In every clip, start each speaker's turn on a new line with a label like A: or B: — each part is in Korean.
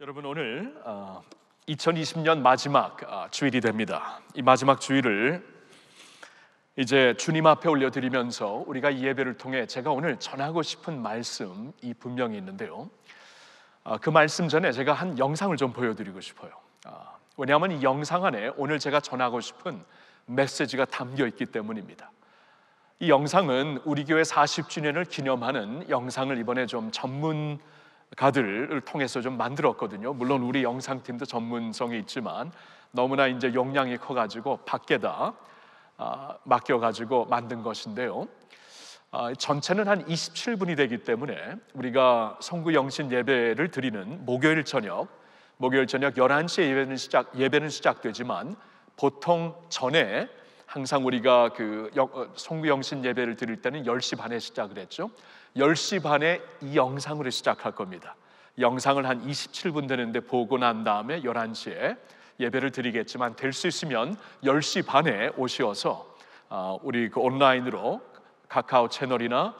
A: 여러분, 오늘 2020년 마지막 주일이 됩니다. 이 마지막 주일을 이제 주님 앞에 올려드리면서 우리가 이 예배를 통해 제가 오늘 전하고 싶은 말씀이 분명히 있는데요, 그 말씀 전에 제가 한 영상을 좀 보여드리고 싶어요. 왜냐하면 이 영상 안에 오늘 제가 전하고 싶은 메시지가 담겨 있기 때문입니다. 이 영상은 우리 교회 40주년을 기념하는 영상을 이번에 좀 전문가들을 통해서 좀 만들었거든요. 물론 우리 영상팀도 전문성이 있지만 너무나 이제 용량이 커가지고 밖에다 맡겨가지고 만든 것인데요, 전체는 한 27분이 되기 때문에 우리가 성구영신 예배를 드리는 목요일 저녁 11시에 예배는 시작되지만 보통 전에 항상 우리가 성구영신 예배를 드릴 때는 10시 반에 시작을 했죠. 10시 반에 이 영상으로 시작할 겁니다. 영상을 한 27분 되는데 보고 난 다음에 11시에 예배를 드리겠지만, 될 수 있으면 10시 반에 오셔서 우리 온라인으로 카카오 채널이나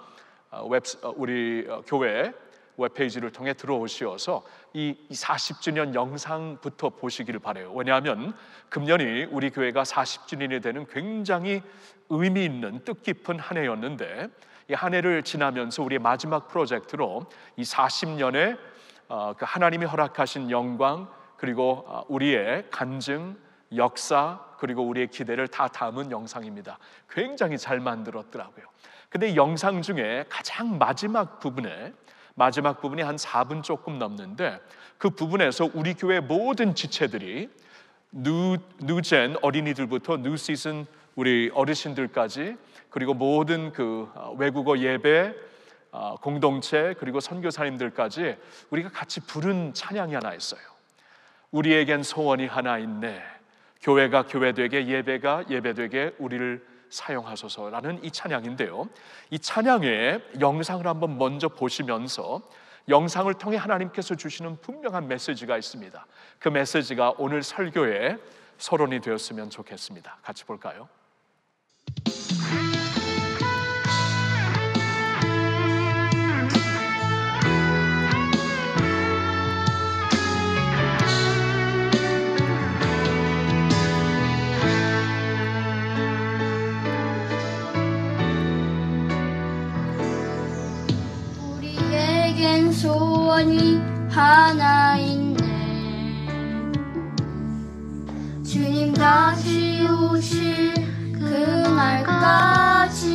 A: 우리 교회 웹페이지를 통해 들어오셔서 이 40주년 영상부터 보시기를 바라요. 왜냐하면 금년이 우리 교회가 40주년이 되는 굉장히 의미 있는 뜻깊은 한 해였는데, 이 한 해를 지나면서 우리의 마지막 프로젝트로 이 40년의 그 하나님이 허락하신 영광, 그리고 우리의 간증, 역사, 그리고 우리의 기대를 다 담은 영상입니다. 굉장히 잘 만들었더라고요. 근데 이 영상 중에 가장 마지막 부분이 한 4분 조금 넘는데, 그 부분에서 우리 교회 모든 지체들이 뉴젠 어린이들부터 뉴시즌 우리 어르신들까지, 그리고 모든 그 외국어 예배 공동체, 그리고 선교사님들까지 우리가 같이 부른 찬양이 하나 있어요. 우리에겐 소원이 하나 있네, 교회가 교회되게, 예배가 예배되게 우리를 사용하소서라는 이 찬양인데요, 이 찬양의 영상을 한번 먼저 보시면서 영상을 통해 하나님께서 주시는 분명한 메시지가 있습니다. 그 메시지가 오늘 설교의 서론이 되었으면 좋겠습니다. 같이 볼까요?
B: 우리에겐 소원이 하나 있네, 주님 다시 오실 그날까지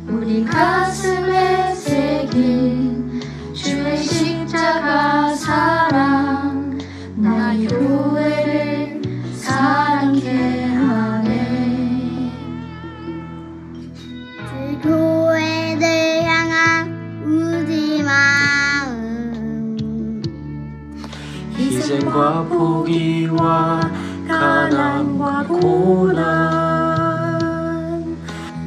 B: 우리 가슴에 새긴 주의 십자가 사랑, 나의 교회를 사랑케 하네. 주 교회를 향한 우리 마음,
C: 희생과 포기와 가난과 고난,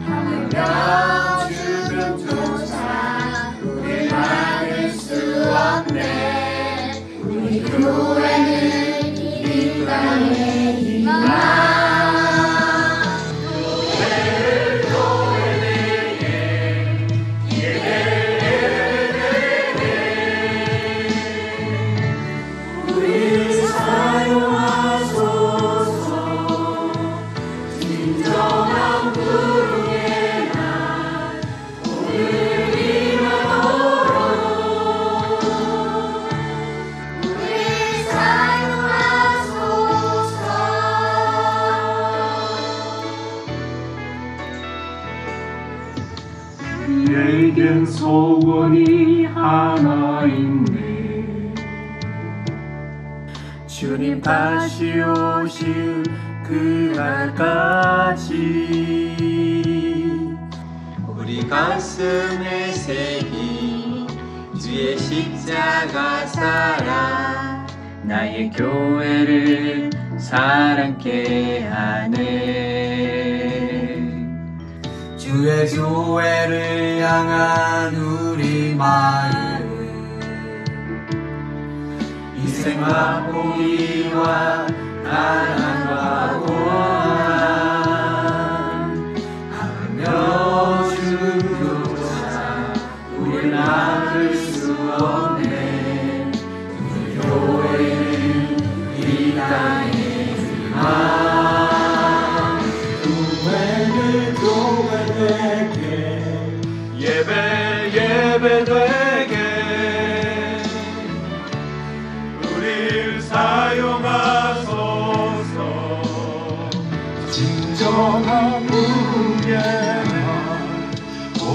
B: 하물며 죽음조차 우릴 막을 수 없네. 우리 교회는 이 땅의 희망.
C: 우리에겐 소원이 하나 있네, 주님 다시 오실 그날까지
D: 우리 가슴에 새긴 주의 십자가 사랑, 나의 교회를 사랑케 하네.
E: 주의 교회를 향한 우리 마음, 희생과 포기와 가난과 고난, 하물며 죽음조차 우릴 막을 수 없네.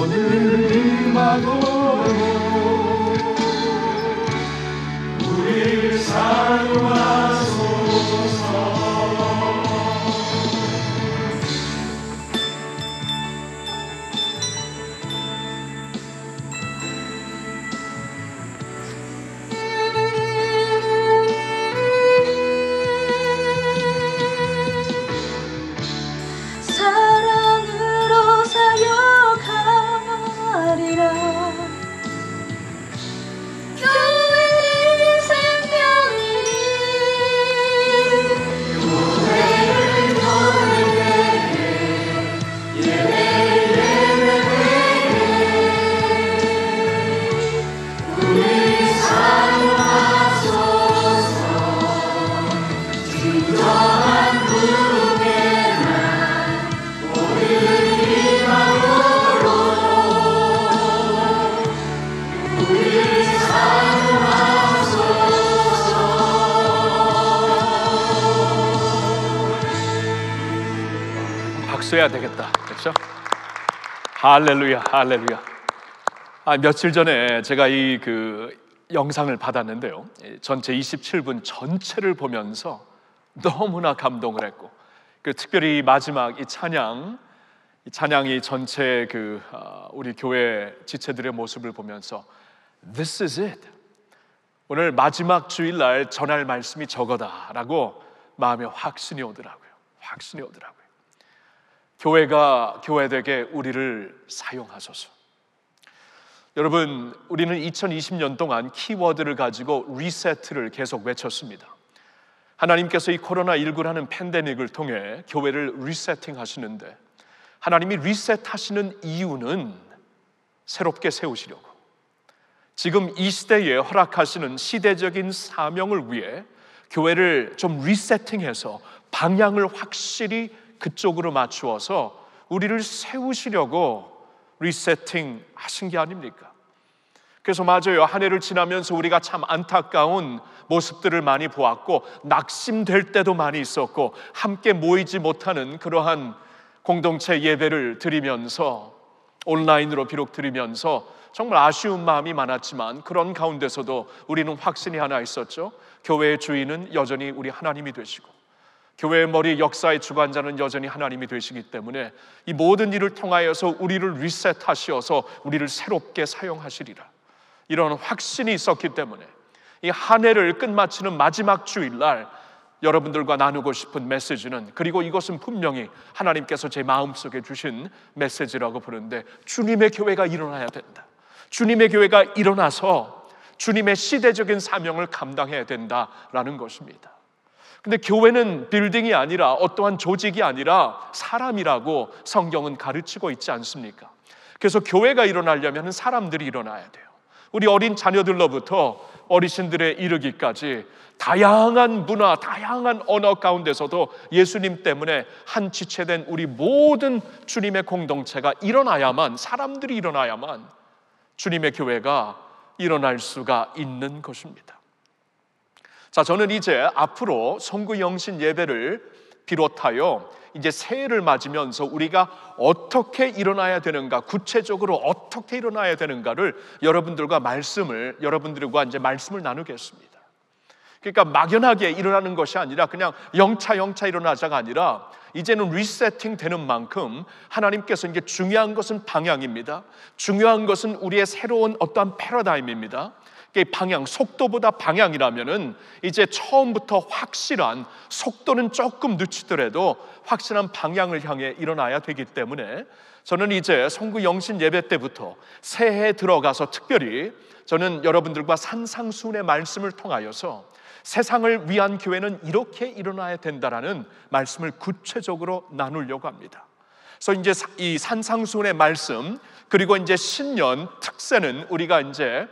C: 오늘 희망으로 우리를 사용하소서.
B: 사랑으로 사역하리라. 교회는 생명이니 교회를 우리 사용하소서. 진정한 부흥의 날 우리를 희망으로 우리를 사용하소서.
A: 박수해야 되겠다. 그렇죠? 할렐루야, 할렐루야. 며칠 전에 제가 이 영상을 받았는데요. 전체 27분 전체를 보면서 너무나 감동을 했고, 특별히 마지막 이 찬양이 전체 우리 교회 지체들의 모습을 보면서 This is it. 오늘 마지막 주일날 전할 말씀이 저거다라고 마음에 확신이 오더라고요. 확신이 오더라고요. 교회가 교회되게 우리를 사용하소서. 여러분, 우리는 2020년 동안 키워드를 가지고 리세트를 계속 외쳤습니다. 하나님께서 이 코로나19라는 팬데믹을 통해 교회를 리세팅 하시는데, 하나님이 리셋하시는 이유는 새롭게 세우시려고, 지금 이 시대에 허락하시는 시대적인 사명을 위해 교회를 좀 리세팅해서 방향을 확실히 그쪽으로 맞추어서 우리를 세우시려고 리세팅 하신 게 아닙니까? 그래서 맞아요, 한 해를 지나면서 우리가 참 안타까운 모습들을 많이 보았고, 낙심될 때도 많이 있었고, 함께 모이지 못하는 그러한 공동체 예배를 드리면서, 온라인으로 비록 드리면서 정말 아쉬운 마음이 많았지만, 그런 가운데서도 우리는 확신이 하나 있었죠. 교회의 주인은 여전히 우리 하나님이 되시고, 교회의 머리 역사의 주관자는 여전히 하나님이 되시기 때문에 이 모든 일을 통하여서 우리를 리셋하시어서 우리를 새롭게 사용하시리라, 이런 확신이 있었기 때문에 이 한 해를 끝마치는 마지막 주일날 여러분들과 나누고 싶은 메시지는, 그리고 이것은 분명히 하나님께서 제 마음속에 주신 메시지라고 부르는데, 주님의 교회가 일어나야 된다. 주님의 교회가 일어나서 주님의 시대적인 사명을 감당해야 된다라는 것입니다. 근데 교회는 빌딩이 아니라, 어떠한 조직이 아니라 사람이라고 성경은 가르치고 있지 않습니까? 그래서 교회가 일어나려면 사람들이 일어나야 돼요. 우리 어린 자녀들로부터 어르신들에 이르기까지 다양한 문화, 다양한 언어 가운데서도 예수님 때문에 한 지체된 우리 모든 주님의 공동체가 일어나야만, 사람들이 일어나야만 주님의 교회가 일어날 수가 있는 것입니다. 자, 저는 이제 앞으로 성구영신 예배를 비롯하여 이제 새해를 맞으면서 우리가 어떻게 일어나야 되는가, 구체적으로 어떻게 일어나야 되는가를 여러분들과 말씀을 나누겠습니다. 그러니까 막연하게 일어나는 것이 아니라 그냥 영차 일어나자가 아니라, 이제는 리세팅 되는 만큼 하나님께서 이제 중요한 것은 방향입니다. 중요한 것은 우리의 새로운 어떠한 패러다임입니다. 방향, 속도보다 방향이라면은 이제 처음부터 확실한, 속도는 조금 늦추더라도 확실한 방향을 향해 일어나야 되기 때문에, 저는 이제 성구영신 예배 때부터 새해에 들어가서 특별히 저는 여러분들과 산상수훈의 말씀을 통하여서 세상을 위한 교회는 이렇게 일어나야 된다라는 말씀을 구체적으로 나누려고 합니다. 그래서 이제 이 산상수훈의 말씀, 그리고 이제 신년 특세는 우리가 이제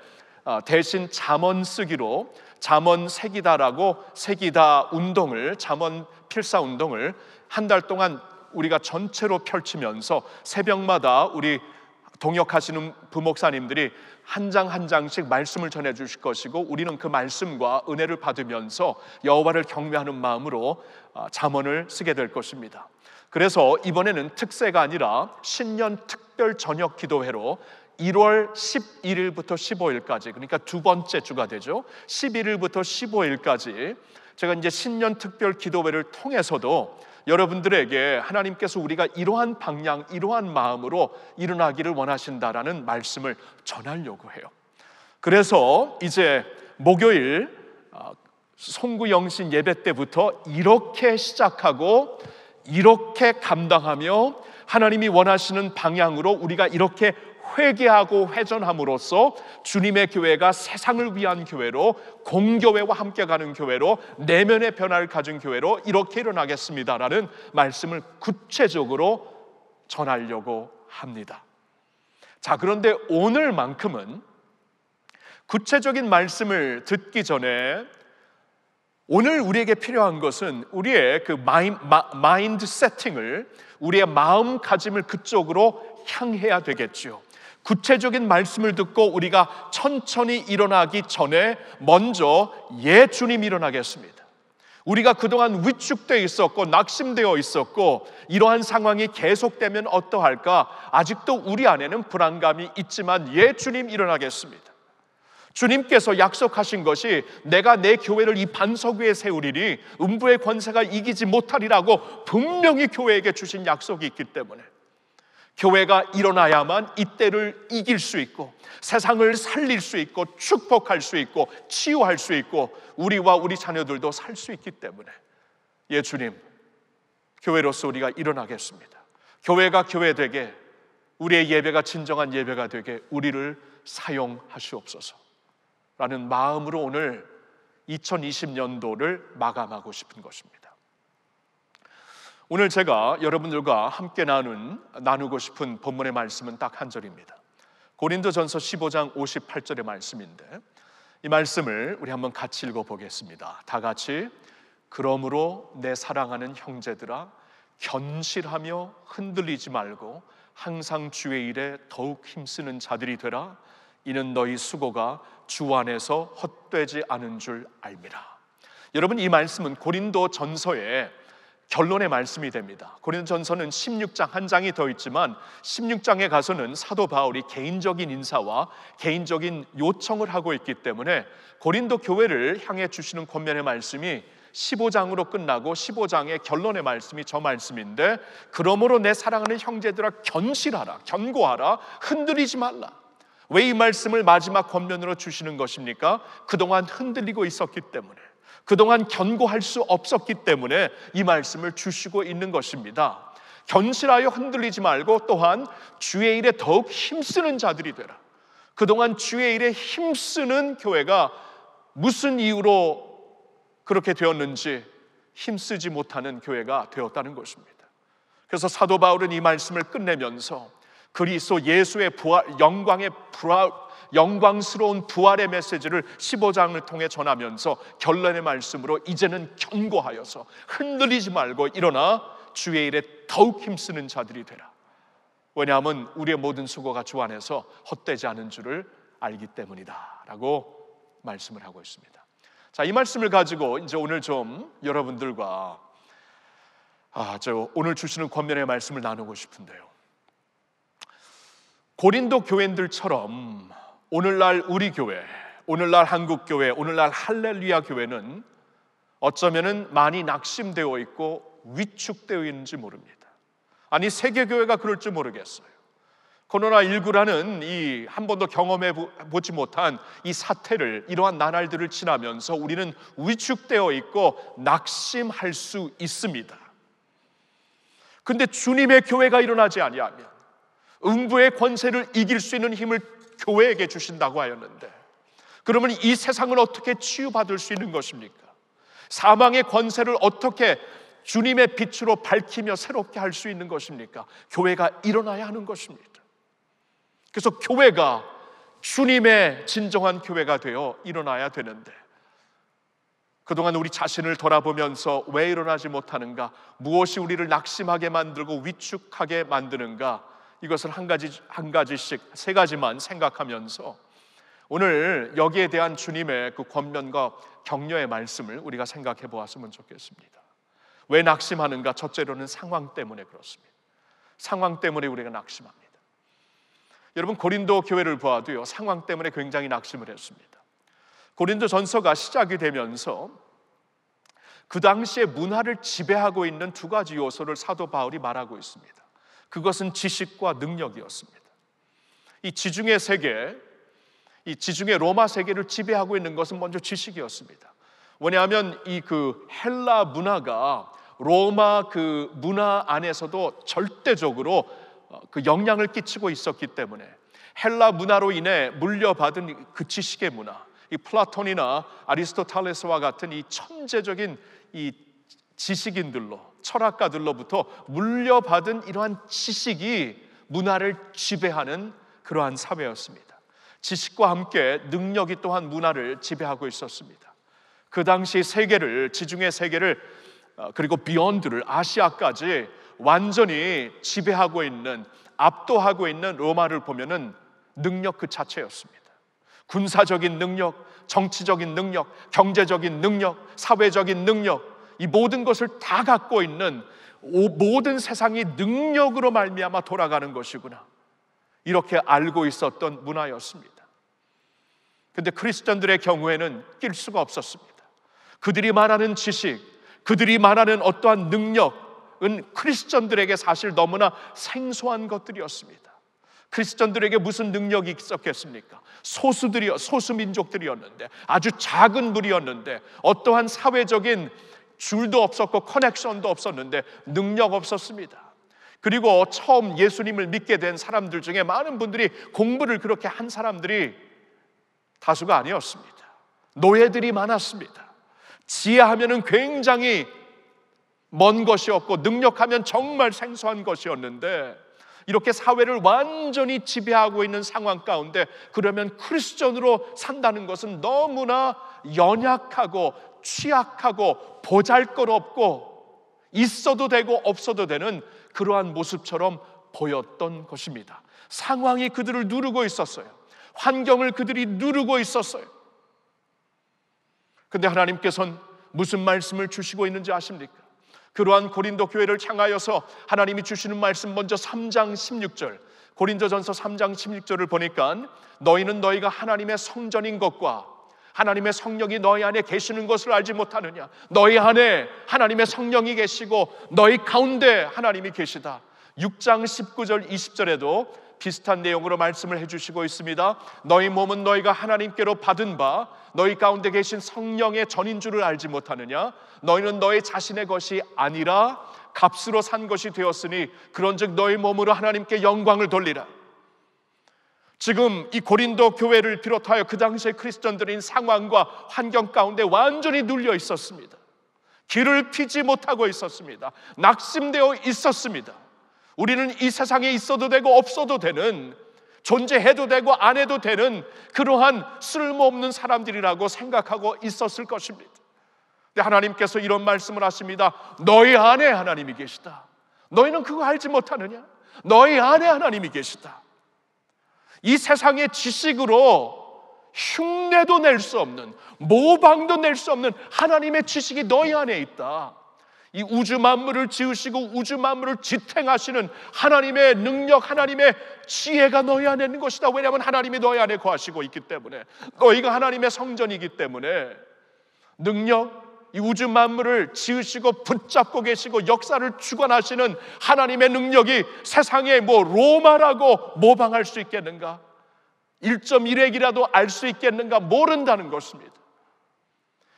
A: 대신 잠언 쓰기로 잠언 새기다라고, 새기다 운동을, 잠언 필사 운동을 한 달 동안 우리가 전체로 펼치면서 새벽마다 우리 동역하시는 부목사님들이 한 장 한 장씩 말씀을 전해 주실 것이고, 우리는 그 말씀과 은혜를 받으면서 여호와를 경외하는 마음으로 잠언을 쓰게 될 것입니다. 그래서 이번에는 특세가 아니라 신년 특 특별 저녁 기도회로 1월 11일부터 15일까지, 그러니까 두 번째 주가 되죠. 11일부터 15일까지 제가 이제 신년 특별 기도회를 통해서도 여러분들에게 하나님께서 우리가 이러한 방향, 이러한 마음으로 일어나기를 원하신다라는 말씀을 전하려고 해요. 그래서 이제 목요일 송구영신 예배 때부터 이렇게 시작하고 이렇게 감당하며 하나님이 원하시는 방향으로 우리가 이렇게 회개하고 회전함으로써 주님의 교회가 세상을 위한 교회로, 공교회와 함께 가는 교회로, 내면의 변화를 가진 교회로 이렇게 일어나겠습니다라는 말씀을 구체적으로 전하려고 합니다. 자, 그런데 오늘만큼은 구체적인 말씀을 듣기 전에 오늘 우리에게 필요한 것은 우리의 그 마인드 세팅을, 우리의 마음가짐을 그쪽으로 향해야 되겠죠. 구체적인 말씀을 듣고 우리가 천천히 일어나기 전에 먼저 주님 일어나겠습니다. 우리가 그동안 위축되어 있었고 낙심되어 있었고 이러한 상황이 계속되면 어떠할까? 아직도 우리 안에는 불안감이 있지만 주님 일어나겠습니다. 주님께서 약속하신 것이 내가 내 교회를 이 반석 위에 세우리니 음부의 권세가 이기지 못하리라고 분명히 교회에게 주신 약속이 있기 때문에 교회가 일어나야만 이때를 이길 수 있고 세상을 살릴 수 있고 축복할 수 있고 치유할 수 있고 우리와 우리 자녀들도 살 수 있기 때문에 주님, 교회로서 우리가 일어나겠습니다. 교회가 교회되게, 우리의 예배가 진정한 예배가 되게 우리를 사용하시옵소서 라는 마음으로 오늘 2020년도를 마감하고 싶은 것입니다. 오늘 제가 여러분들과 함께 나누고 싶은 본문의 말씀은 딱 한 절입니다. 고린도전서 15장 58절의 말씀인데 이 말씀을 우리 한번 같이 읽어보겠습니다. 다 같이. 그러므로 내 사랑하는 형제들아, 견실하며 흔들리지 말고 항상 주의 일에 더욱 힘쓰는 자들이 되라. 이는 너희 수고가 주 안에서 헛되지 않은 줄 알미라. 여러분, 이 말씀은 고린도 전서의 결론의 말씀이 됩니다. 고린도 전서는 16장 한 장이 더 있지만 16장에 가서는 사도 바울이 개인적인 인사와 개인적인 요청을 하고 있기 때문에 고린도 교회를 향해 주시는 권면의 말씀이 15장으로 끝나고 15장의 결론의 말씀이 저 말씀인데, 그러므로 내 사랑하는 형제들아, 견실하라, 견고하라, 흔들리지 말라. 왜 이 말씀을 마지막 권면으로 주시는 것입니까? 그동안 흔들리고 있었기 때문에, 그동안 견고할 수 없었기 때문에 이 말씀을 주시고 있는 것입니다. 견실하여 흔들리지 말고 또한 주의 일에 더욱 힘쓰는 자들이 되라. 그동안 주의 일에 힘쓰는 교회가 무슨 이유로 그렇게 되었는지 힘쓰지 못하는 교회가 되었다는 것입니다. 그래서 사도 바울은 이 말씀을 끝내면서 그리스도 예수의 부활, 영광스러운 부활의 메시지를 15장을 통해 전하면서 결론의 말씀으로 이제는 견고하여서 흔들리지 말고 일어나 주의 일에 더욱 힘쓰는 자들이 되라. 왜냐하면 우리의 모든 수고가 주 안에서 헛되지 않은 줄을 알기 때문이다 라고 말씀을 하고 있습니다. 자, 이 말씀을 가지고 이제 오늘 좀 여러분들과 오늘 주시는 권면의 말씀을 나누고 싶은데요, 고린도 교회들처럼 오늘날 우리 교회, 오늘날 한국교회, 오늘날 할렐루야 교회는 어쩌면은 많이 낙심되어 있고 위축되어 있는지 모릅니다. 아니, 세계교회가 그럴지 모르겠어요. 코로나19라는 이 한 번도 경험해 보지 못한 이 사태를, 이러한 나날들을 지나면서 우리는 위축되어 있고 낙심할 수 있습니다. 근데 주님의 교회가 일어나지 아니하면 음부의 권세를 이길 수 있는 힘을 교회에게 주신다고 하였는데, 그러면 이 세상을 어떻게 치유받을 수 있는 것입니까? 사망의 권세를 어떻게 주님의 빛으로 밝히며 새롭게 할 수 있는 것입니까? 교회가 일어나야 하는 것입니다. 그래서 교회가 주님의 진정한 교회가 되어 일어나야 되는데, 그동안 우리 자신을 돌아보면서 왜 일어나지 못하는가, 무엇이 우리를 낙심하게 만들고 위축하게 만드는가, 이것을 한 가지씩, 세 가지만 생각하면서 오늘 여기에 대한 주님의 그 권면과 격려의 말씀을 우리가 생각해 보았으면 좋겠습니다. 왜 낙심하는가? 첫째로는 상황 때문에 그렇습니다. 상황 때문에 우리가 낙심합니다. 여러분, 고린도 교회를 보아도요, 상황 때문에 굉장히 낙심을 했습니다. 고린도 전서가 시작이 되면서 그 당시에 문화를 지배하고 있는 두 가지 요소를 사도 바울이 말하고 있습니다. 그것은 지식과 능력이었습니다. 이 지중해 세계, 이 지중해 로마 세계를 지배하고 있는 것은 먼저 지식이었습니다. 왜냐하면 이 그 헬라 문화가 로마 그 문화 안에서도 절대적으로 그 영향을 끼치고 있었기 때문에 헬라 문화로 인해 물려받은 그 지식의 문화, 이 플라톤이나 아리스토텔레스와 같은 이 천재적인 이 지식인들로, 철학가들로부터 물려받은 이러한 지식이 문화를 지배하는 그러한 사회였습니다. 지식과 함께 능력이 또한 문화를 지배하고 있었습니다. 그 당시 세계를, 지중해 세계를, 그리고 비욘드를, 아시아까지 완전히 지배하고 있는, 압도하고 있는 로마를 보면은 능력 그 자체였습니다. 군사적인 능력, 정치적인 능력, 경제적인 능력, 사회적인 능력, 이 모든 것을 다 갖고 있는, 모든 세상이 능력으로 말미암아 돌아가는 것이구나, 이렇게 알고 있었던 문화였습니다. 그런데 크리스천들의 경우에는 낄 수가 없었습니다. 그들이 말하는 지식, 그들이 말하는 어떠한 능력은 크리스천들에게 사실 너무나 생소한 것들이었습니다. 크리스천들에게 무슨 능력이 있었겠습니까? 소수민족들이었는데, 아주 작은 무리였는데, 어떠한 사회적인 줄도 없었고 커넥션도 없었는데 능력 없었습니다. 그리고 처음 예수님을 믿게 된 사람들 중에 많은 분들이 공부를 그렇게 한 사람들이 다수가 아니었습니다. 노예들이 많았습니다. 지혜하면은 굉장히 먼 것이었고 능력하면 정말 생소한 것이었는데, 이렇게 사회를 완전히 지배하고 있는 상황 가운데 그러면 크리스천으로 산다는 것은 너무나 연약하고 취약하고 보잘것없고 있어도 되고 없어도 되는 그러한 모습처럼 보였던 것입니다. 상황이 그들을 누르고 있었어요. 환경을 그들이 누르고 있었어요. 그런데 하나님께서는 무슨 말씀을 주시고 있는지 아십니까? 그러한 고린도 교회를 향하여서 하나님이 주시는 말씀, 먼저 3장 16절, 고린도전서 3장 16절을 보니까 너희는 너희가 하나님의 성전인 것과 하나님의 성령이 너희 안에 계시는 것을 알지 못하느냐. 너희 안에 하나님의 성령이 계시고 너희 가운데 하나님이 계시다. 6장 19절 20절에도 비슷한 내용으로 말씀을 해주시고 있습니다. 너희 몸은 너희가 하나님께로 받은 바 너희 가운데 계신 성령의 전인 줄을 알지 못하느냐. 너희는 너희 자신의 것이 아니라 값으로 산 것이 되었으니 그런즉 너희 몸으로 하나님께 영광을 돌리라. 지금 이 고린도 교회를 비롯하여 그 당시에 크리스천들인 상황과 환경 가운데 완전히 눌려 있었습니다. 길을 피지 못하고 있었습니다. 낙심되어 있었습니다. 우리는 이 세상에 있어도 되고 없어도 되는, 존재해도 되고 안 해도 되는 그러한 쓸모없는 사람들이라고 생각하고 있었을 것입니다. 근데 하나님께서 이런 말씀을 하십니다. 너희 안에 하나님이 계시다. 너희는 그거 알지 못하느냐? 너희 안에 하나님이 계시다. 이 세상의 지식으로 흉내도 낼 수 없는, 모방도 낼 수 없는 하나님의 지식이 너희 안에 있다. 이 우주 만물을 지으시고 우주 만물을 지탱하시는 하나님의 능력, 하나님의 지혜가 너희 안에 있는 것이다. 왜냐하면 하나님이 너희 안에 거하시고 있기 때문에, 너희가 하나님의 성전이기 때문에 능력, 이 우주 만물을 지으시고 붙잡고 계시고 역사를 주관하시는 하나님의 능력이 세상에 뭐 로마라고 모방할 수 있겠는가? 1.1핵이라도 알 수 있겠는가? 모른다는 것입니다.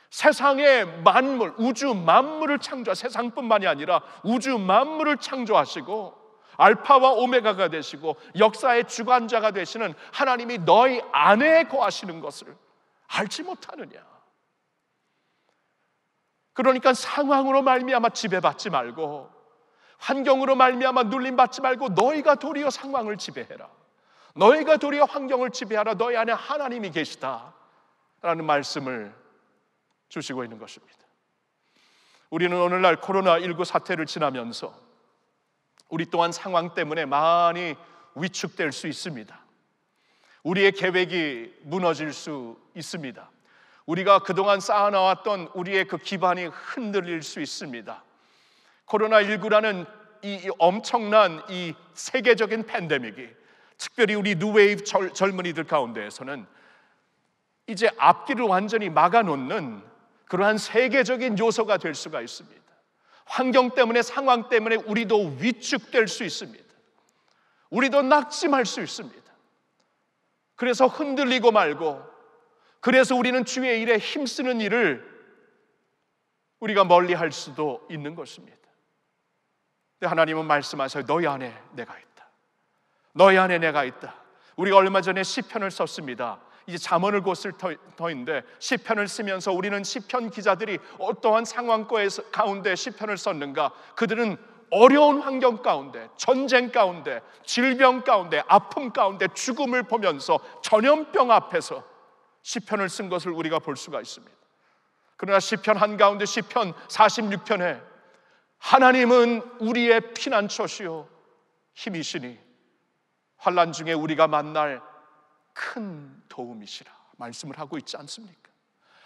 A: 세상의 만물, 우주 만물을 세상뿐만이 아니라 우주 만물을 창조하시고 알파와 오메가가 되시고 역사의 주관자가 되시는 하나님이 너희 안에 거하시는 것을 알지 못하느냐? 그러니까 상황으로 말미암아 지배받지 말고, 환경으로 말미암아 눌림받지 말고 너희가 도리어 상황을 지배해라. 너희가 도리어 환경을 지배하라. 너희 안에 하나님이 계시다 라는 말씀을 주시고 있는 것입니다. 우리는 오늘날 코로나19 사태를 지나면서 우리 또한 상황 때문에 많이 위축될 수 있습니다. 우리의 계획이 무너질 수 있습니다. 우리가 그동안 쌓아나왔던 우리의 그 기반이 흔들릴 수 있습니다. 코로나19라는 이 엄청난 이 세계적인 팬데믹이 특별히 우리 뉴웨이브 젊은이들 가운데에서는 이제 앞길을 완전히 막아놓는 그러한 세계적인 요소가 될 수가 있습니다. 환경 때문에, 상황 때문에 우리도 위축될 수 있습니다. 우리도 낙심할 수 있습니다. 그래서 흔들리고 말고, 그래서 우리는 주의 일에 힘쓰는 일을 우리가 멀리할 수도 있는 것입니다. 근데 하나님은 말씀하셔요. 너희 안에 내가 있다. 너희 안에 내가 있다. 우리가 얼마 전에 시편을 썼습니다. 이제 잠언을 곧 쓸 터인데, 시편을 쓰면서 우리는 시편 기자들이 어떠한 상황 가운데 시편을 썼는가? 그들은 어려운 환경 가운데, 전쟁 가운데, 질병 가운데, 아픔 가운데, 죽음을 보면서 전염병 앞에서 시편을 쓴 것을 우리가 볼 수가 있습니다. 그러나 시편 한가운데 시편 46편에 하나님은 우리의 피난처시요 힘이시니 환난 중에 우리가 만날 큰 도움이시라 말씀을 하고 있지 않습니까?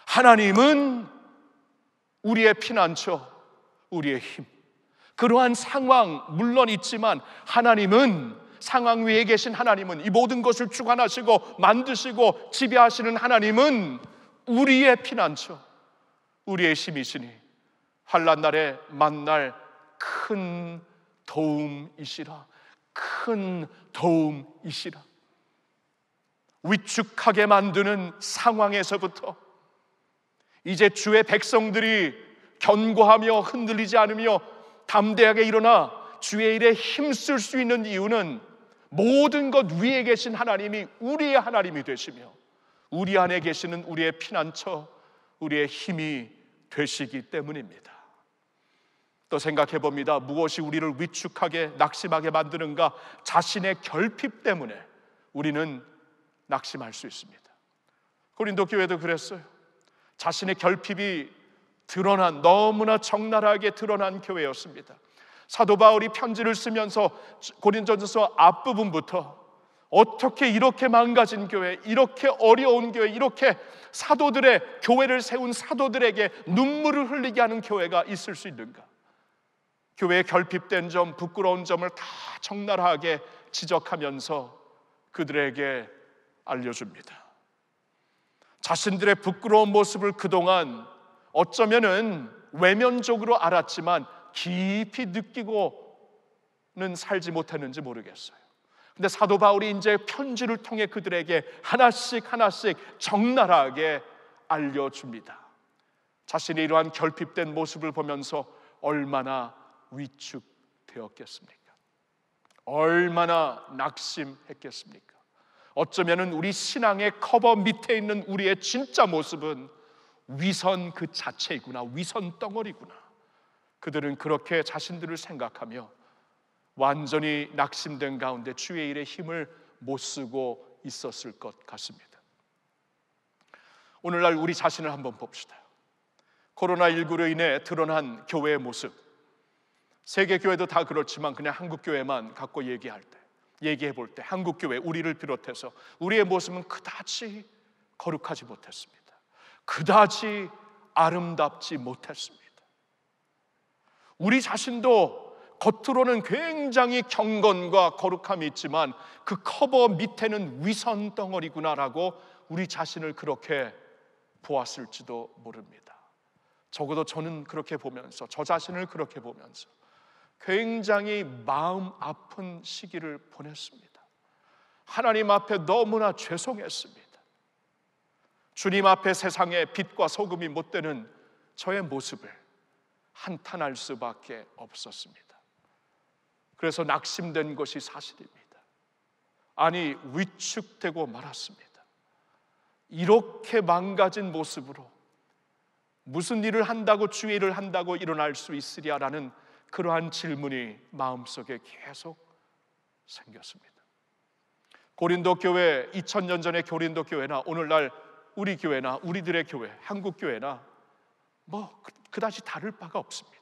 A: 하나님은 우리의 피난처, 우리의 힘. 그러한 상황 물론 있지만 하나님은, 상황 위에 계신 하나님은, 이 모든 것을 주관하시고 만드시고 지배하시는 하나님은 우리의 피난처, 우리의 힘이시니 환난 날에 만날 큰 도움이시라. 큰 도움이시라. 위축하게 만드는 상황에서부터 이제 주의 백성들이 견고하며 흔들리지 않으며 담대하게 일어나 주의 일에 힘쓸 수 있는 이유는 모든 것 위에 계신 하나님이 우리의 하나님이 되시며 우리 안에 계시는 우리의 피난처, 우리의 힘이 되시기 때문입니다. 또 생각해 봅니다. 무엇이 우리를 위축하게 낙심하게 만드는가? 자신의 결핍 때문에 우리는 낙심할 수 있습니다. 고린도 교회도 그랬어요. 자신의 결핍이 드러난, 너무나 적나라하게 드러난 교회였습니다. 사도 바울이 편지를 쓰면서 고린도전서 앞부분부터 어떻게 이렇게 망가진 교회, 이렇게 어려운 교회, 이렇게 사도들의 교회를 세운 사도들에게 눈물을 흘리게 하는 교회가 있을 수 있는가? 교회의 결핍된 점, 부끄러운 점을 다 적나라하게 지적하면서 그들에게 알려줍니다. 자신들의 부끄러운 모습을 그동안 어쩌면은 외면적으로 알았지만 깊이 느끼고는 살지 못했는지 모르겠어요. 근데 사도 바울이 이제 편지를 통해 그들에게 하나씩 적나라하게 알려줍니다. 자신의 이러한 결핍된 모습을 보면서 얼마나 위축되었겠습니까? 얼마나 낙심했겠습니까? 어쩌면은 우리 신앙의 커버 밑에 있는 우리의 진짜 모습은 위선 그 자체이구나, 위선 덩어리구나. 그들은 그렇게 자신들을 생각하며 완전히 낙심된 가운데 주의 일에 힘을 못 쓰고 있었을 것 같습니다. 오늘날 우리 자신을 한번 봅시다. 코로나19로 인해 드러난 교회의 모습, 세계 교회도 다 그렇지만 그냥 한국 교회만 갖고 얘기해 볼 때 한국 교회, 우리를 비롯해서 우리의 모습은 그다지 거룩하지 못했습니다. 그다지 아름답지 못했습니다. 우리 자신도 겉으로는 굉장히 경건과 거룩함이 있지만 그 커버 밑에는 위선 덩어리구나라고 우리 자신을 그렇게 보았을지도 모릅니다. 적어도 저는 그렇게 보면서, 저 자신을 그렇게 보면서 굉장히 마음 아픈 시기를 보냈습니다. 하나님 앞에 너무나 죄송했습니다. 주님 앞에 세상의 빛과 소금이 못 되는 저의 모습을 한탄할 수밖에 없었습니다. 그래서 낙심된 것이 사실입니다. 아니, 위축되고 말았습니다. 이렇게 망가진 모습으로 무슨 일을 한다고, 주의 일을 한다고 일어날 수 있으랴라는 그러한 질문이 마음속에 계속 생겼습니다. 고린도 교회, 2000년 전의 고린도 교회나 오늘날 우리 교회나 우리들의 교회, 한국 교회나 그다지 다를 바가 없습니다.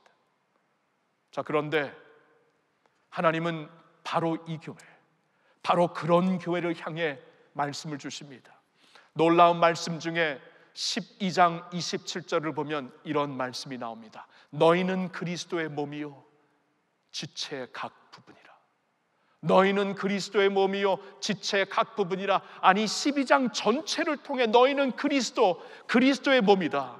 A: 자, 그런데 하나님은 바로 이 교회, 바로 그런 교회를 향해 말씀을 주십니다. 놀라운 말씀 중에 12장 27절을 보면 이런 말씀이 나옵니다. 너희는 그리스도의 몸이요 지체의 각 부분이라. 너희는 그리스도의 몸이요 지체의 각 부분이라. 아니 12장 전체를 통해 너희는 그리스도의 몸이다,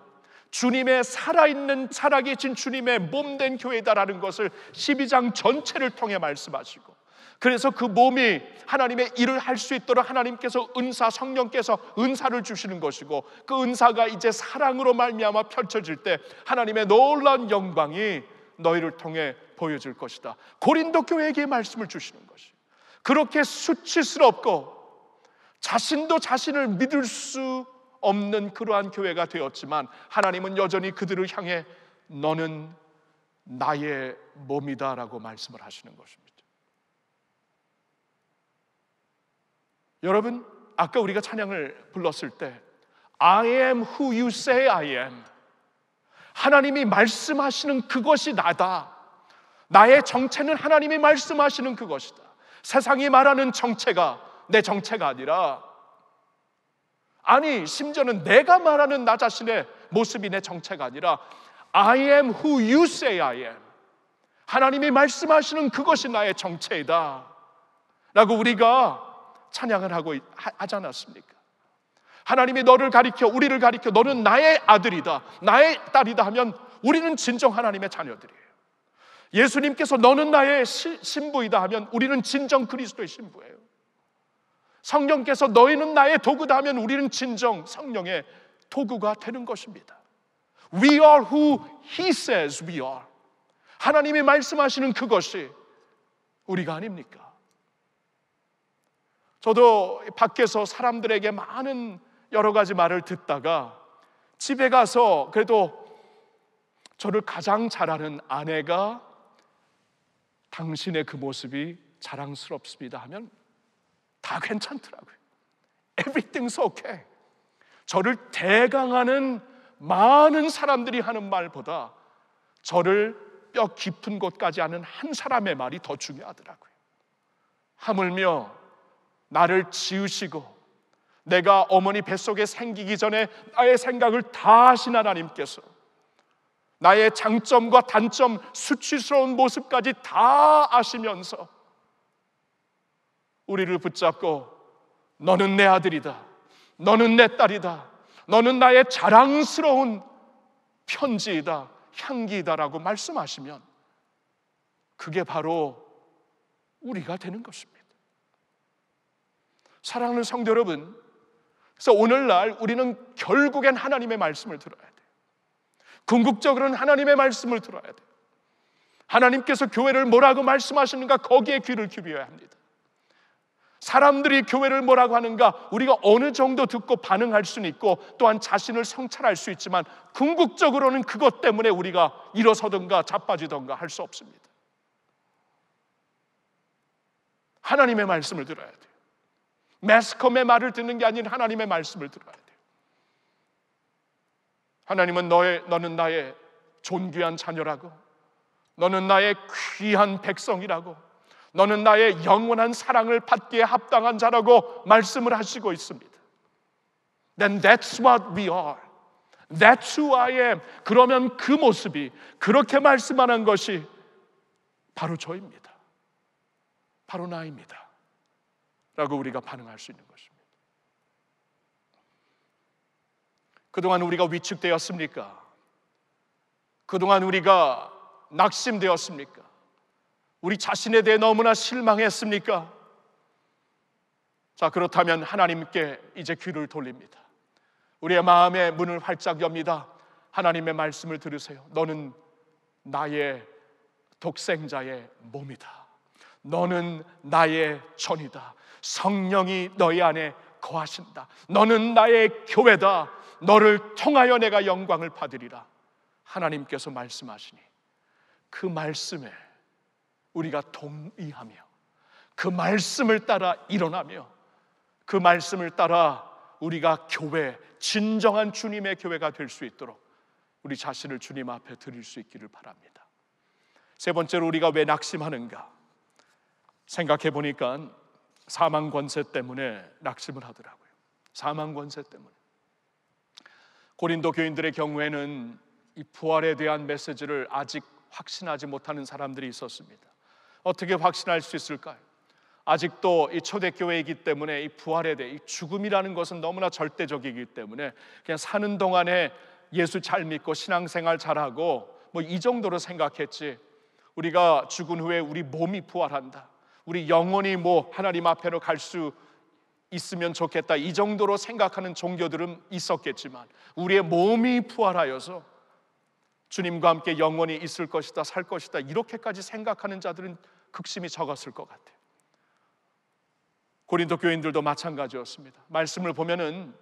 A: 주님의 살아있는 살아계신 주님의 몸된 교회다라는 것을 12장 전체를 통해 말씀하시고, 그래서 그 몸이 하나님의 일을 할 수 있도록 하나님께서 성령께서 은사를 주시는 것이고, 그 은사가 이제 사랑으로 말미암아 펼쳐질 때 하나님의 놀라운 영광이 너희를 통해 보여질 것이다. 고린도 교회에게 말씀을 주시는 것이, 그렇게 수치스럽고 자신도 자신을 믿을 수 없는 그러한 교회가 되었지만 하나님은 여전히 그들을 향해 너는 나의 몸이다 라고 말씀을 하시는 것입니다. 여러분, 아까 우리가 찬양을 불렀을 때 I am who you say I am, 하나님이 말씀하시는 그것이 나다. 나의 정체는 하나님이 말씀하시는 그것이다. 세상이 말하는 정체가 내 정체가 아니라, 아니 심지어는 내가 말하는 나 자신의 모습이 내 정체가 아니라 I am who you say I am, 하나님이 말씀하시는 그것이 나의 정체이다 라고 우리가 찬양을 하지 않았습니까? 하나님이 너를 가리켜, 우리를 가리켜 너는 나의 아들이다, 나의 딸이다 하면 우리는 진정 하나님의 자녀들이에요. 예수님께서 너는 나의 신부이다 하면 우리는 진정 그리스도의 신부예요. 성령께서 너희는 나의 도구다 하면 우리는 진정 성령의 도구가 되는 것입니다. We are who He says we are, 하나님이 말씀하시는 그것이 우리가 아닙니까? 저도 밖에서 사람들에게 많은 여러 가지 말을 듣다가 집에 가서 그래도 저를 가장 잘 아는 아내가 당신의 그 모습이 자랑스럽습니다 하면 다 괜찮더라고요. Everything's okay. 저를 대강하는 많은 사람들이 하는 말보다 저를 뼈 깊은 곳까지 아는 한 사람의 말이 더 중요하더라고요. 하물며 나를 지으시고 내가 어머니 뱃속에 생기기 전에 나의 생각을 다 하신 하나님께서 나의 장점과 단점, 수치스러운 모습까지 다 아시면서 우리를 붙잡고 너는 내 아들이다, 너는 내 딸이다, 너는 나의 자랑스러운 편지이다, 향기이다라고 말씀하시면 그게 바로 우리가 되는 것입니다. 사랑하는 성도 여러분, 그래서 오늘날 우리는 결국엔 하나님의 말씀을 들어야 돼요. 궁극적으로는 하나님의 말씀을 들어야 돼요. 하나님께서 교회를 뭐라고 말씀하시는가, 거기에 귀를 기울여야 합니다. 사람들이 교회를 뭐라고 하는가 우리가 어느 정도 듣고 반응할 수는 있고 또한 자신을 성찰할 수 있지만 궁극적으로는 그것 때문에 우리가 일어서든가 자빠지든가 할 수 없습니다. 하나님의 말씀을 들어야 돼요. 매스컴의 말을 듣는 게 아닌 하나님의 말씀을 들어야 돼요. 하나님은 너는 나의 존귀한 자녀라고, 너는 나의 귀한 백성이라고, 너는 나의 영원한 사랑을 받기에 합당한 자라고 말씀을 하시고 있습니다. Then that's what we are. That's who I am. 그러면 그 모습이, 그렇게 말씀하는 것이 바로 저입니다. 바로 나입니다 라고 우리가 반응할 수 있는 것입니다. 그동안 우리가 위축되었습니까? 그동안 우리가 낙심되었습니까? 우리 자신에 대해 너무나 실망했습니까? 자, 그렇다면 하나님께 이제 귀를 돌립니다. 우리의 마음의 문을 활짝 엽니다. 하나님의 말씀을 들으세요. 너는 나의 독생자의 몸이다. 너는 나의 전이다. 성령이 너희 안에 거하신다. 너는 나의 교회다. 너를 통하여 내가 영광을 받으리라. 하나님께서 말씀하시니 그 말씀에 우리가 동의하며 그 말씀을 따라 일어나며 그 말씀을 따라 우리가 교회, 진정한 주님의 교회가 될 수 있도록 우리 자신을 주님 앞에 드릴 수 있기를 바랍니다. 세 번째로 우리가 왜 낙심하는가 생각해 보니까 사망 권세 때문에 낙심을 하더라고요. 사망 권세 때문에. 고린도 교인들의 경우에는 이 부활에 대한 메시지를 아직 확신하지 못하는 사람들이 있었습니다. 어떻게 확신할 수 있을까요? 아직도 이 초대교회이기 때문에 이 부활에 대해, 이 죽음이라는 것은 너무나 절대적이기 때문에 그냥 사는 동안에 예수 잘 믿고 신앙생활 잘하고 뭐 이 정도로 생각했지, 우리가 죽은 후에 우리 몸이 부활한다, 우리 영혼이 뭐 하나님 앞에로 갈 수 있으면 좋겠다, 이 정도로 생각하는 종교들은 있었겠지만 우리의 몸이 부활하여서 주님과 함께 영원히 있을 것이다, 살 것이다, 이렇게까지 생각하는 자들은 극심히 적었을 것 같아요. 고린도 교인들도 마찬가지였습니다. 말씀을 보면은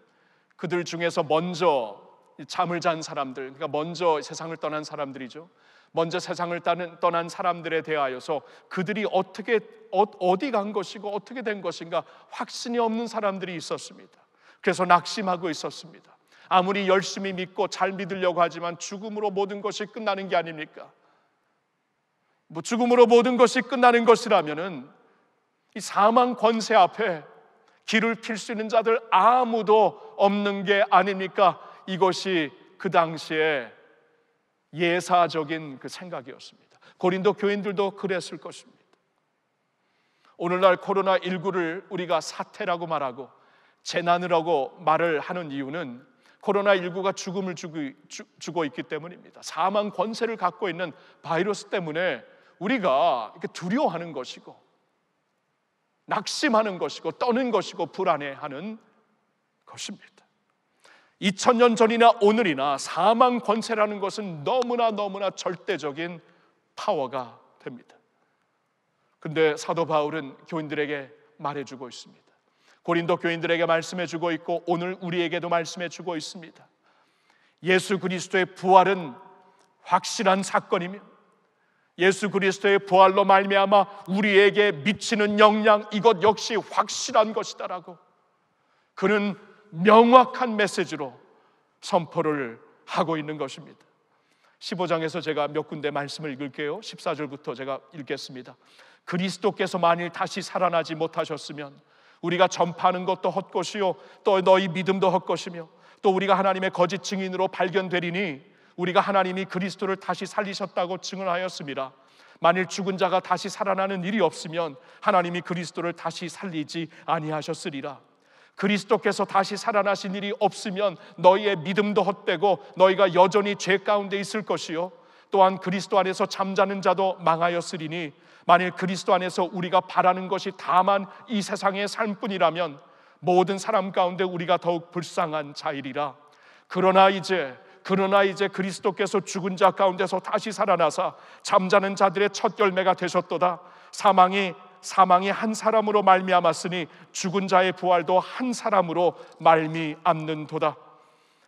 A: 그들 중에서 먼저 잠을 잔 사람들, 그러니까 먼저 세상을 떠난 사람들이죠. 먼저 세상을 떠난 사람들에 대하여서 그들이 어디 간 것이고 어떻게 된 것인가 확신이 없는 사람들이 있었습니다. 그래서 낙심하고 있었습니다. 아무리 열심히 믿고 잘 믿으려고 하지만 죽음으로 모든 것이 끝나는 게 아닙니까? 뭐 죽음으로 모든 것이 끝나는 것이라면은 이 사망 권세 앞에 길을 필 수 있는 자들 아무도 없는 게 아닙니까? 이것이 그 당시에 예사적인 그 생각이었습니다. 고린도 교인들도 그랬을 것입니다. 오늘날 코로나19를 우리가 사태라고 말하고 재난이라고 말을 하는 이유는 코로나19가 죽음을 주고 있기 때문입니다. 사망 권세를 갖고 있는 바이러스 때문에 우리가 이렇게 두려워하는 것이고 낙심하는 것이고 떠는 것이고 불안해하는 것입니다. 2000년 전이나 오늘이나 사망 권세라는 것은 너무나 절대적인 파워가 됩니다. 그런데 사도 바울은 교인들에게 말해주고 있습니다. 고린도 교인들에게 말씀해주고 있고 오늘 우리에게도 말씀해주고 있습니다. 예수 그리스도의 부활은 확실한 사건이며 예수 그리스도의 부활로 말미암아 우리에게 미치는 영향, 이것 역시 확실한 것이다라고 그는 명확한 메시지로 선포를 하고 있는 것입니다. 15장에서 제가 몇 군데 말씀을 읽을게요. 14절부터 제가 읽겠습니다. 그리스도께서 만일 다시 살아나지 못하셨으면 우리가 전파하는 것도 헛것이요 또 너희 믿음도 헛것이며 또 우리가 하나님의 거짓 증인으로 발견되리니 우리가 하나님이 그리스도를 다시 살리셨다고 증언하였습니다. 만일 죽은 자가 다시 살아나는 일이 없으면 하나님이 그리스도를 다시 살리지 아니하셨으리라. 그리스도께서 다시 살아나신 일이 없으면 너희의 믿음도 헛되고 너희가 여전히 죄 가운데 있을 것이요 또한 그리스도 안에서 잠자는 자도 망하였으리니 만일 그리스도 안에서 우리가 바라는 것이 다만 이 세상의 삶뿐이라면 모든 사람 가운데 우리가 더욱 불쌍한 자이리라. 그러나 이제 그리스도께서 죽은 자 가운데서 다시 살아나사 잠자는 자들의 첫 열매가 되셨도다. 사망이 한 사람으로 말미암았으니 죽은 자의 부활도 한 사람으로 말미암는도다.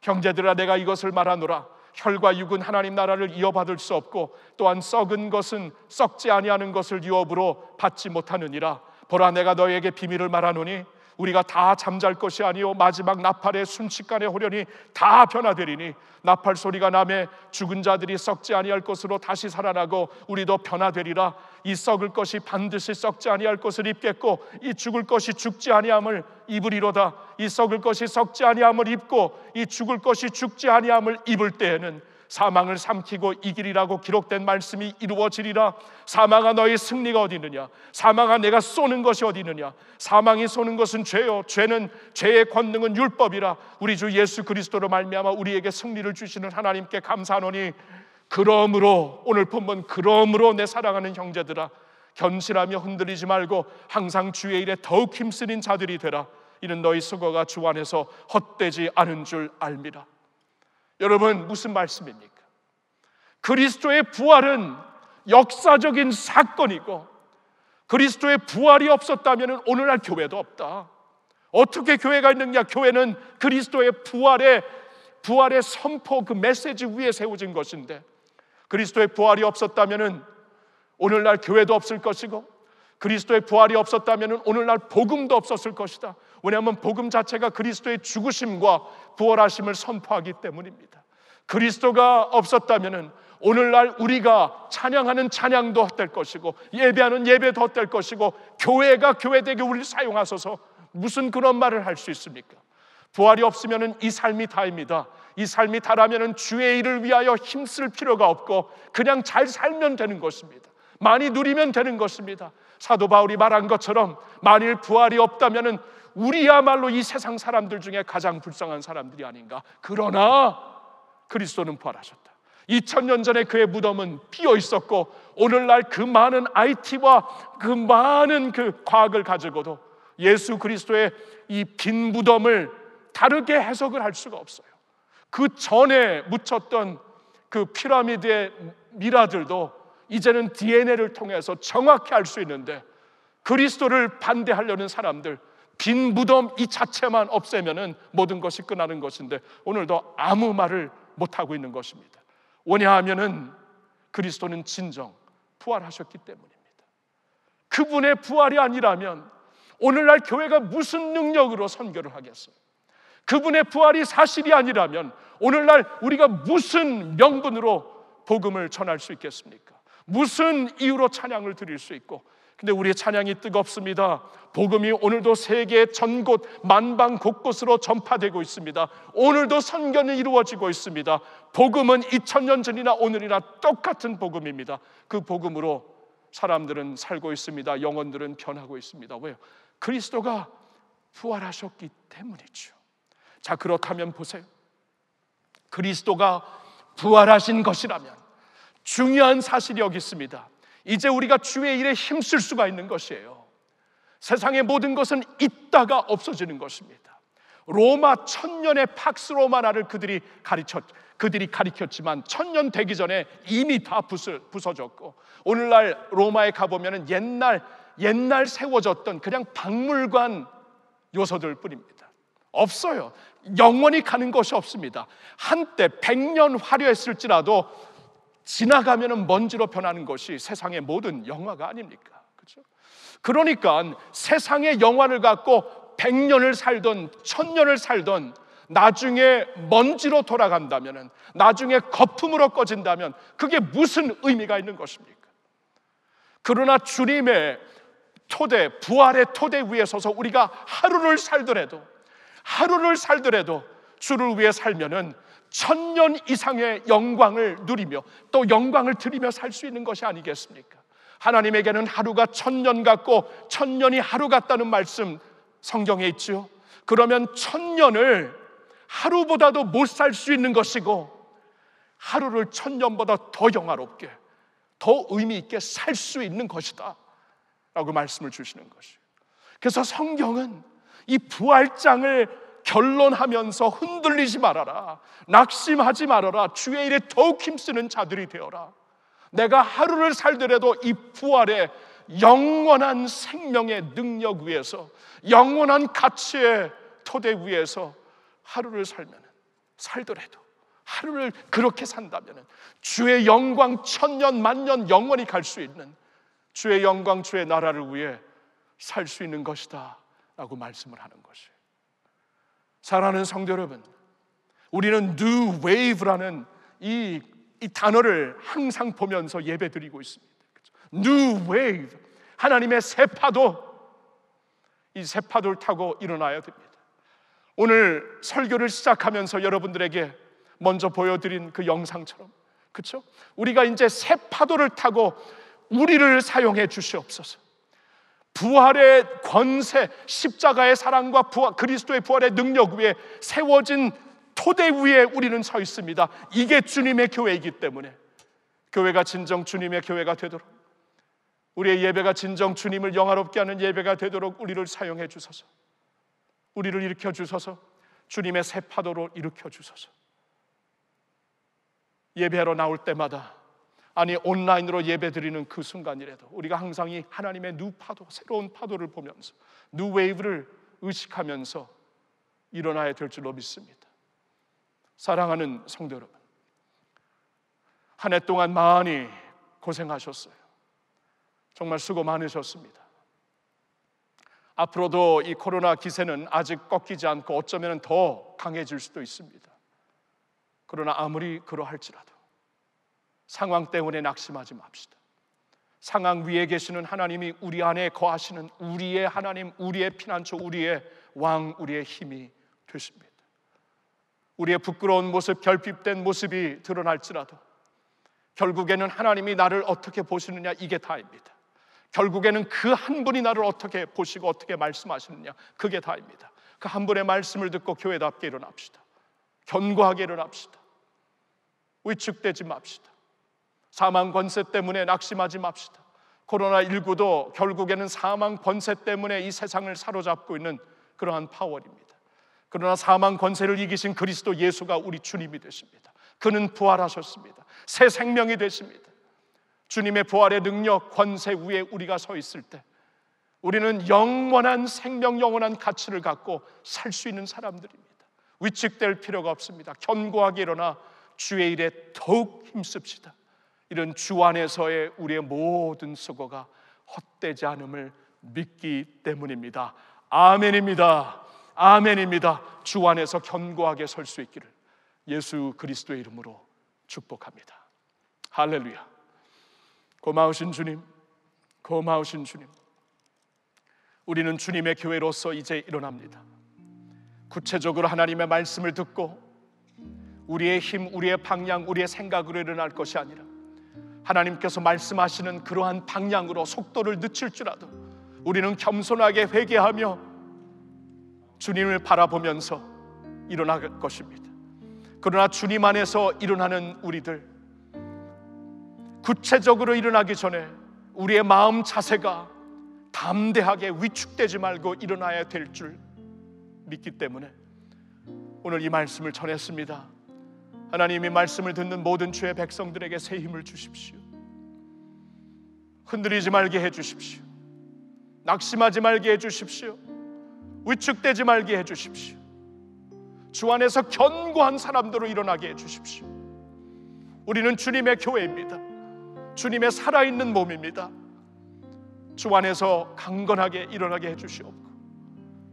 A: 형제들아 내가 이것을 말하노라. 혈과 육은 하나님 나라를 이어받을 수 없고 또한 썩은 것은 썩지 아니하는 것을 유업으로 받지 못하느니라. 보라 내가 너희에게 비밀을 말하노니 우리가 다 잠잘 것이 아니요 마지막 나팔의 순식간에 호련히 다 변화되리니 나팔 소리가 나매 죽은 자들이 썩지 아니할 것으로 다시 살아나고 우리도 변화되리라. 이 썩을 것이 반드시 썩지 아니할 것을 입겠고 이 죽을 것이 죽지 아니함을 입으리로다. 이 썩을 것이 썩지 아니함을 입고 이 죽을 것이 죽지 아니함을 입을 때에는 사망을 삼키고 이기리라고 기록된 말씀이 이루어지리라. 사망아 너희 승리가 어디 있느냐? 사망아 내가 쏘는 것이 어디 있느냐? 사망이 쏘는 것은 죄요 죄의 권능은 율법이라. 우리 주 예수 그리스도로 말미암아 우리에게 승리를 주시는 하나님께 감사하노니 그러므로 오늘 본문 그러므로 내 사랑하는 형제들아 견실하며 흔들리지 말고 항상 주의 일에 더욱 힘쓰는 자들이 되라. 이는 너희 수고가 주 안에서 헛되지 않은 줄 알미라. 여러분 무슨 말씀입니까? 그리스도의 부활은 역사적인 사건이고 그리스도의 부활이 없었다면 오늘날 교회도 없다. 어떻게 교회가 있느냐? 교회는 그리스도의 부활의 선포 그 메시지 위에 세워진 것인데 그리스도의 부활이 없었다면 오늘날 교회도 없을 것이고 그리스도의 부활이 없었다면 오늘날 복음도 없었을 것이다. 왜냐하면 복음 자체가 그리스도의 죽으심과 부활하심을 선포하기 때문입니다. 그리스도가 없었다면 오늘날 우리가 찬양하는 찬양도 헛될 것이고 예배하는 예배도 헛될 것이고 교회가 교회되게 우리를 사용하소서 무슨 그런 말을 할 수 있습니까? 부활이 없으면 이 삶이 다입니다. 이 삶이 다라면 주의 일을 위하여 힘쓸 필요가 없고 그냥 잘 살면 되는 것입니다. 많이 누리면 되는 것입니다. 사도 바울이 말한 것처럼 만일 부활이 없다면은 우리야말로 이 세상 사람들 중에 가장 불쌍한 사람들이 아닌가. 그러나 그리스도는 부활하셨다. 2000년 전에 그의 무덤은 비어 있었고 오늘날 그 많은 IT와 그 많은 그 과학을 가지고도 예수 그리스도의 이 빈 무덤을 다르게 해석을 할 수가 없어요. 그 전에 묻혔던 그 피라미드의 미라들도 이제는 DNA를 통해서 정확히 알 수 있는데, 그리스도를 반대하려는 사람들, 빈 무덤 이 자체만 없애면은 모든 것이 끝나는 것인데 오늘도 아무 말을 못하고 있는 것입니다. 왜냐하면은 그리스도는 진정 부활하셨기 때문입니다. 그분의 부활이 아니라면 오늘날 교회가 무슨 능력으로 선교를 하겠어요? 그분의 부활이 사실이 아니라면 오늘날 우리가 무슨 명분으로 복음을 전할 수 있겠습니까? 무슨 이유로 찬양을 드릴 수 있고? 근데 우리의 찬양이 뜨겁습니다. 복음이 오늘도 세계 전곳 만방 곳곳으로 전파되고 있습니다. 오늘도 선교는 이루어지고 있습니다. 복음은 2000년 전이나 오늘이나 똑같은 복음입니다. 그 복음으로 사람들은 살고 있습니다. 영혼들은 변하고 있습니다. 왜요? 그리스도가 부활하셨기 때문이죠. 자, 그렇다면 보세요. 그리스도가 부활하신 것이라면 중요한 사실이 여기 있습니다. 이제 우리가 주의 일에 힘쓸 수가 있는 것이에요. 세상의 모든 것은 있다가 없어지는 것입니다. 로마 1000년의 팍스 로마나를 그들이 가리켰지만 1000년 되기 전에 이미 다 부서졌고, 오늘날 로마에 가보면 옛날 세워졌던 그냥 박물관 요소들 뿐입니다. 없어요. 영원히 가는 것이 없습니다. 한때 100년 화려했을지라도 지나가면 먼지로 변하는 것이 세상의 모든 영화가 아닙니까? 그렇죠? 그러니까 세상의 영화를 갖고 100년을 살던 1000년을 살던 나중에 먼지로 돌아간다면, 나중에 거품으로 꺼진다면 그게 무슨 의미가 있는 것입니까? 그러나 주님의 토대, 부활의 토대 위에 서서 우리가 하루를 살더라도 주를 위해 살면은 1000년 이상의 영광을 누리며 또 영광을 드리며 살 수 있는 것이 아니겠습니까? 하나님에게는 하루가 1000년 같고 1000년이 하루 같다는 말씀 성경에 있죠. 그러면 1000년을 하루보다도 못 살 수 있는 것이고, 하루를 1000년보다 더 영화롭게, 더 의미 있게 살 수 있는 것이다 라고 말씀을 주시는 것이에요. 그래서 성경은 이 부활장을 결론하면서 흔들리지 말아라, 낙심하지 말아라, 주의 일에 더욱 힘쓰는 자들이 되어라. 내가 하루를 살더라도 이 부활의 영원한 생명의 능력 위에서, 영원한 가치의 토대 위에서 하루를 살더라도 하루를 그렇게 산다면 주의 영광 1000년 만년 영원히 갈 수 있는 주의 영광, 주의 나라를 위해 살 수 있는 것이다 라고 말씀을 하는 것이에요. 사랑하는 성도 여러분, 우리는 New Wave라는 이 단어를 항상 보면서 예배드리고 있습니다. New Wave, 하나님의 새 파도, 이 새 파도를 타고 일어나야 됩니다. 오늘 설교를 시작하면서 여러분들에게 먼저 보여드린 그 영상처럼, 그렇죠? 우리가 이제 새 파도를 타고 우리를 사용해 주시옵소서. 부활의 권세, 십자가의 사랑과 그리스도의 부활의 능력 위에 세워진 토대 위에 우리는 서 있습니다. 이게 주님의 교회이기 때문에 교회가 진정 주님의 교회가 되도록, 우리의 예배가 진정 주님을 영화롭게 하는 예배가 되도록 우리를 사용해 주소서. 우리를 일으켜 주소서. 주님의 새 파도로 일으켜 주소서. 예배하러 나올 때마다, 아니 온라인으로 예배드리는 그 순간이라도 우리가 항상 이 하나님의 뉴 파도, 새로운 파도를 보면서 뉴 웨이브를 의식하면서 일어나야 될 줄로 믿습니다. 사랑하는 성도 여러분, 한 해 동안 많이 고생하셨어요. 정말 수고 많으셨습니다. 앞으로도 이 코로나 기세는 아직 꺾이지 않고 어쩌면 더 강해질 수도 있습니다. 그러나 아무리 그러할지라도 상황 때문에 낙심하지 맙시다. 상황 위에 계시는 하나님이 우리 안에 거하시는 우리의 하나님, 우리의 피난처, 우리의 왕, 우리의 힘이 되십니다. 우리의 부끄러운 모습, 결핍된 모습이 드러날지라도, 결국에는 하나님이 나를 어떻게 보시느냐, 이게 다입니다. 결국에는 그 한 분이 나를 어떻게 보시고 어떻게 말씀하시느냐, 그게 다입니다. 그 한 분의 말씀을 듣고 교회답게 일어납시다. 견고하게 일어납시다. 위축되지 맙시다. 사망 권세 때문에 낙심하지 맙시다. 코로나19도 결국에는 사망 권세 때문에 이 세상을 사로잡고 있는 그러한 파워입니다. 그러나 사망 권세를 이기신 그리스도 예수가 우리 주님이 되십니다. 그는 부활하셨습니다. 새 생명이 되십니다. 주님의 부활의 능력, 권세 위에 우리가 서 있을 때 우리는 영원한 생명, 영원한 가치를 갖고 살 수 있는 사람들입니다. 위축될 필요가 없습니다. 견고하게 일어나 주의 일에 더욱 힘씁시다. 이런 주 안에서의 우리의 모든 수고가 헛되지 않음을 믿기 때문입니다. 아멘입니다. 아멘입니다. 주 안에서 견고하게 설 수 있기를 예수 그리스도의 이름으로 축복합니다. 할렐루야. 고마우신 주님, 고마우신 주님, 우리는 주님의 교회로서 이제 일어납니다. 구체적으로 하나님의 말씀을 듣고 우리의 힘, 우리의 방향, 우리의 생각으로 일어날 것이 아니라 하나님께서 말씀하시는 그러한 방향으로 속도를 늦출지라도 우리는 겸손하게 회개하며 주님을 바라보면서 일어날 것입니다. 그러나 주님 안에서 일어나는 우리들, 구체적으로 일어나기 전에 우리의 마음 자세가 담대하게 위축되지 말고 일어나야 될 줄 믿기 때문에 오늘 이 말씀을 전했습니다. 하나님이 말씀을 듣는 모든 주의 백성들에게 새 힘을 주십시오. 흔들리지 말게 해주십시오. 낙심하지 말게 해주십시오. 위축되지 말게 해주십시오. 주 안에서 견고한 사람들로 일어나게 해주십시오. 우리는 주님의 교회입니다. 주님의 살아있는 몸입니다. 주 안에서 강건하게 일어나게 해주시옵고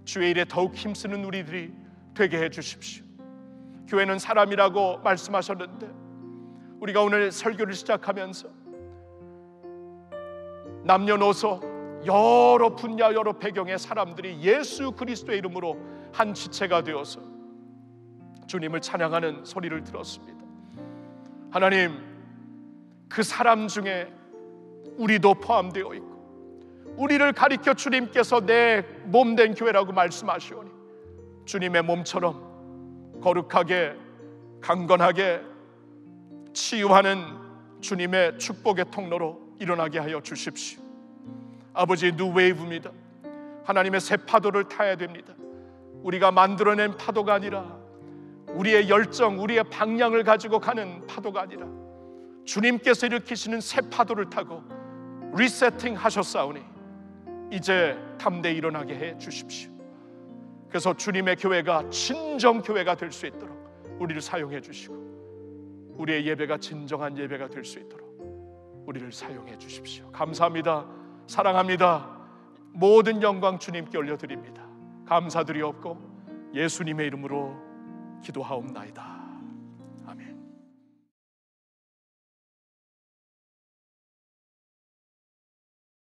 A: 주의 일에 더욱 힘쓰는 우리들이 되게 해주십시오. 교회는 사람이라고 말씀하셨는데 우리가 오늘 설교를 시작하면서 남녀노소 여러 분야 여러 배경의 사람들이 예수 그리스도의 이름으로 한 지체가 되어서 주님을 찬양하는 소리를 들었습니다. 하나님, 그 사람 중에 우리도 포함되어 있고 우리를 가리켜 주님께서 내 몸된 교회라고 말씀하시오니 주님의 몸처럼 거룩하게 강건하게 치유하는 주님의 축복의 통로로 일어나게 하여 주십시오. 아버지, 뉴웨이브입니다. 하나님의 새 파도를 타야 됩니다. 우리가 만들어낸 파도가 아니라 우리의 열정, 우리의 방향을 가지고 가는 파도가 아니라 주님께서 일으키시는 새 파도를 타고 리세팅 하셨사오니 이제 담대히 일어나게 해 주십시오. 그래서 주님의 교회가 진정 교회가 될 수 있도록 우리를 사용해 주시고 우리의 예배가 진정한 예배가 될 수 있도록 우리를 사용해 주십시오. 감사합니다. 사랑합니다. 모든 영광 주님께 올려드립니다. 감사드리옵고 예수님의 이름으로 기도하옵나이다.